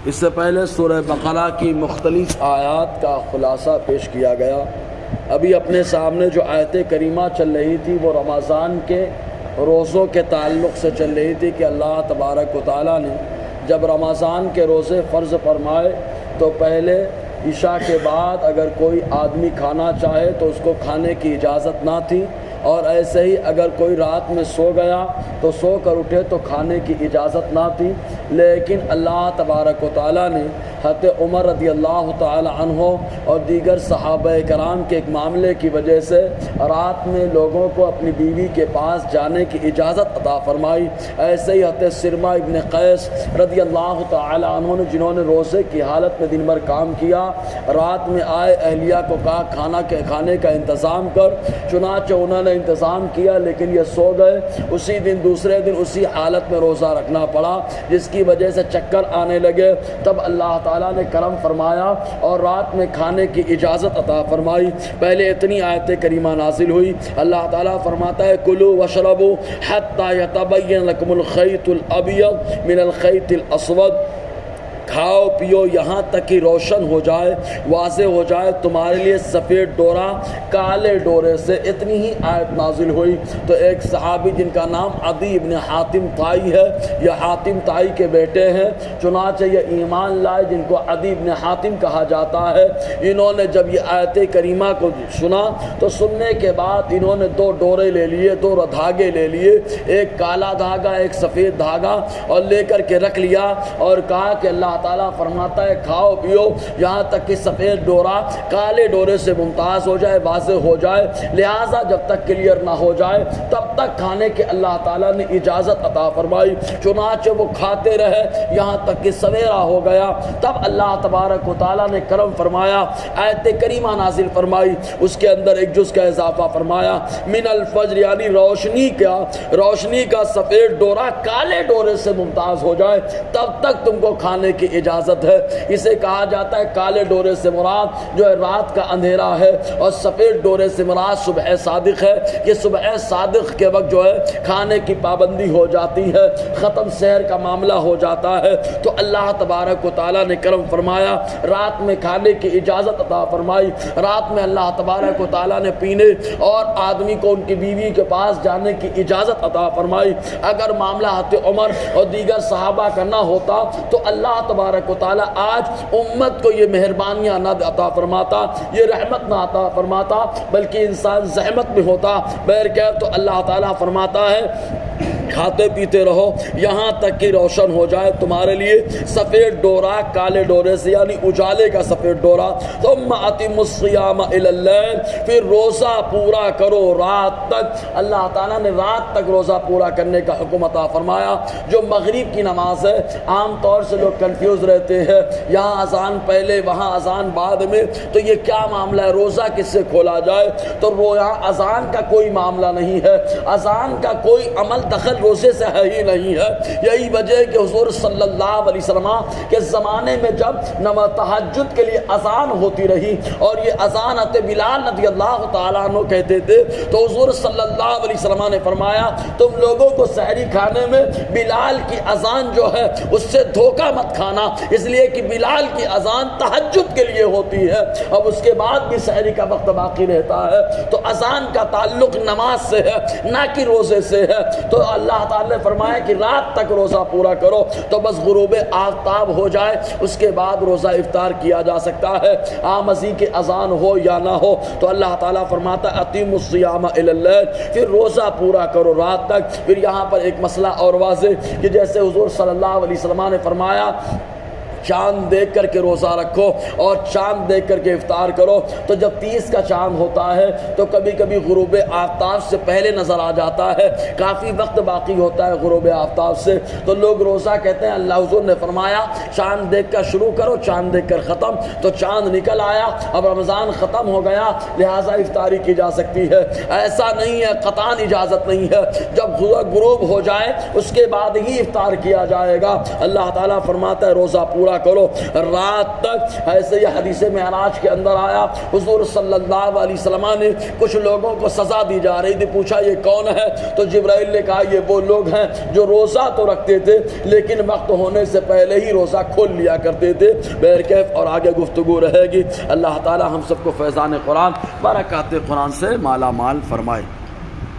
اس سے پہلے سورہ بقرہ کی مختلف آیات کا خلاصہ پیش کیا گیا۔ ابھی اپنے سامنے جو آیت کریمہ چل رہی تھی وہ رمضان کے روزوں کے تعلق سے چل رہی تھی کہ اللہ تبارک و تعالیٰ نے جب رمضان کے روزے فرض فرمائے تو پہلے عشاء کے بعد اگر کوئی آدمی کھانا چاہے تو اس کو کھانے کی اجازت نہ تھی، اور ایسے ہی اگر کوئی رات میں سو گیا تو سو کر اٹھے تو کھانے کی اجازت نہ تھی۔ لیکن اللہ تبارک و تعالیٰ نے حضرت عمر رضی اللہ تعالی عنہ اور دیگر صحابہ کرام کے ایک معاملے کی وجہ سے رات میں لوگوں کو اپنی بیوی کے پاس جانے کی اجازت عطا فرمائی۔ ایسے ہی حضرت سرما ابن قیس رضی اللہ تعالی عنہ نے، جنہوں نے روزے کی حالت میں دن بھر کام کیا، رات میں آئے اہلیہ کو کہا کھانے کا انتظام کر، چنانچہ انہوں نے انتظام کیا لیکن یہ سو گئے۔ اسی دن دوسرے دن اسی حالت میں روزہ رکھنا پڑا، جس کی وجہ سے چکر آنے لگے۔ تب اللہ تعالیٰ نے کرم فرمایا اور رات میں کھانے کی اجازت عطا فرمائی۔ پہلے اتنی آیت کریمہ نازل ہوئی، اللہ تعالیٰ فرماتا ہے کلوا واشربوا حتی یتبین لکم الخیط الابیض من الخیط الاسود، کھاؤ پیو یہاں تک کہ روشن ہو جائے، واضح ہو جائے تمہارے لیے سفید ڈورا کالے ڈورے سے۔ اتنی ہی آیت نازل ہوئی تو ایک صحابی جن کا نام عدی ابن حاتم طائی ہے، یہ حاتم طائی کے بیٹے ہیں، چنانچہ یہ ایمان لائے، جن کو عدی ابن حاتم کہا جاتا ہے۔ انہوں نے جب یہ آیت کریمہ کو سنا تو سننے کے بعد انہوں نے دو ڈورے لے لیے، دو دھاگے لے لیے، ایک کالا دھاگا ایک سفید دھاگا، اور لے کر کے رکھ لیا اور کہا کہ اللہ تعالیٰ فرماتا ہے کھاؤ پیو یہاں تک کہ سفید ڈورا کالے ڈورے سے ممتاز ہو جائے، واضح ہو جائے، لہٰذا جب تک کلیئر نہ ہو جائے تب تک کھانے کے اللہ تعالیٰ نے اجازت عطا فرمائی۔ چنانچہ وہ کھاتے رہے یہاں تک کہ سویرا ہو گیا۔ تب اللہ تبارک و تعالیٰ نے کرم فرمایا، آیت کریمہ نازل فرمائی، اس کے اندر ایک جز کا اضافہ فرمایا، من الفجر، یعنی روشنی کا سفید ڈورا کالے ڈورے سے ممتاز ہو جائے تب تک تم کو کھانے کی اجازت ہے۔ اسے کہا جاتا ہے کالے ڈورے سے مراد جو ہے رات کا اندھیرا ہے، اور سفید ڈورے سے مراد صبح صادق ہے کہ صبح صادق کے وقت جو ہے کھانے کی پابندی ہو جاتی ہے، ختم سحر کا معاملہ ہو جاتا ہے۔ تو اللہ تبارک و تعالیٰ نے کرم فرمایا، رات میں کھانے کی اجازت عطا فرمائی۔ رات میں اللہ تبارک و تعالیٰ نے پینے اور آدمی کو ان کی بیوی کے پاس جانے کی اجازت عطا فرمائی۔ اگر معاملہ حضرت عمر اور دیگر صحابہ کا نہ ہوتا تو اللہ تبارک و تعالیٰ آج امت کو یہ مہربانیاں نہ عطا فرماتا، یہ رحمت نہ عطا فرماتا، بلکہ انسان زحمت میں ہوتا۔ بہرکیف تو اللہ تعالیٰ فرماتا ہے کھاتے پیتے رہو یہاں تک کہ روشن ہو جائے تمہارے لیے سفید ڈورا کالے ڈورے سے، یعنی اجالے کا سفید ڈورا۔ ثم اتموا الصیام الی اللیل، پھر روزہ پورا کرو رات تک۔ اللہ تعالیٰ نے رات تک روزہ پورا کرنے کا حکم عطا فرمایا۔ جو مغرب کی نماز ہے، عام طور سے لوگ کنفیوز رہتے ہیں، یہاں اذان پہلے وہاں اذان بعد میں، تو یہ کیا معاملہ ہے، روزہ کس سے کھولا جائے؟ تو یہاں اذان کا کوئی معاملہ نہیں ہے، اذان کا کوئی عمل دخل روزے سے ہے ہی نہیں ہے۔ یہی وجہ ہے کہ حضور صلی اللہ علیہ وسلم کے زمانے میں جب تہجد کے لیے اذان ہوتی رہی اور یہ اذان حضرت بلال رضی اللہ تعالیٰ عنہ کہتے تھے، تو حضور صلی اللہ علیہ وسلم نے فرمایا تم لوگوں کو سحری کھانے میں بلال کی اذان جو ہے اس سے دھوکہ مت کھانا، اس لیے کہ بلال کی اذان تہجد کے لیے ہوتی ہے، اب اس کے بعد بھی سحری کا وقت باقی رہتا ہے۔ تو اذان کا تعلق نماز سے ہے نہ کہ روزے سے ہے۔ تو اللہ تعالیٰ نے فرمایا کہ رات تک روزہ پورا کرو، تو بس غروب آفتاب ہو جائے اس کے بعد روزہ افطار کیا جا سکتا ہے، آمزی کے اذان ہو یا نہ ہو۔ تو اللہ تعالیٰ فرماتا ہے اتموا الصیام الی اللیل، پھر روزہ پورا کرو رات تک۔ پھر یہاں پر ایک مسئلہ اور واضح کہ جیسے حضور صلی اللہ علیہ وسلم نے فرمایا چاند دیکھ کر کے روزہ رکھو اور چاند دیکھ کر کے افطار کرو، تو جب 30 کا چاند ہوتا ہے تو کبھی کبھی غروب آفتاب سے پہلے نظر آ جاتا ہے، کافی وقت باقی ہوتا ہے غروب آفتاب سے، تو لوگ روزہ کہتے ہیں۔ اللہ حضور نے فرمایا چاند دیکھ کر شروع کرو، چاند دیکھ کر ختم۔ تو چاند نکل آیا، اب رمضان ختم ہو گیا، لہٰذا افطاری کی جا سکتی ہے۔ ایسا نہیں ہے، قطعاً اجازت نہیں ہے، جب غروب ہو جائے اس کے بعد ہی افطار کیا جائے گا۔ اللہ تعالیٰ فرماتا ہے روزہ پورا روزہ کرو رات تک۔ ایسے یہ حدیث معراج کے اندر آیا، حضور صلی اللہ علیہ وسلم نے کچھ لوگوں کو سزا دی جا رہی تھی، پوچھا یہ کون ہے؟ تو جبرائیل نے کہا یہ وہ لوگ ہیں جو روزہ تو رکھتے تھے لیکن وقت ہونے سے پہلے ہی روزہ کھول لیا کرتے تھے۔ بہرکیف اور آگے گفتگو رہے گی۔ اللہ تعالی ہم سب کو فیضان قرآن، برکات قرآن سے مالا مال فرمائے۔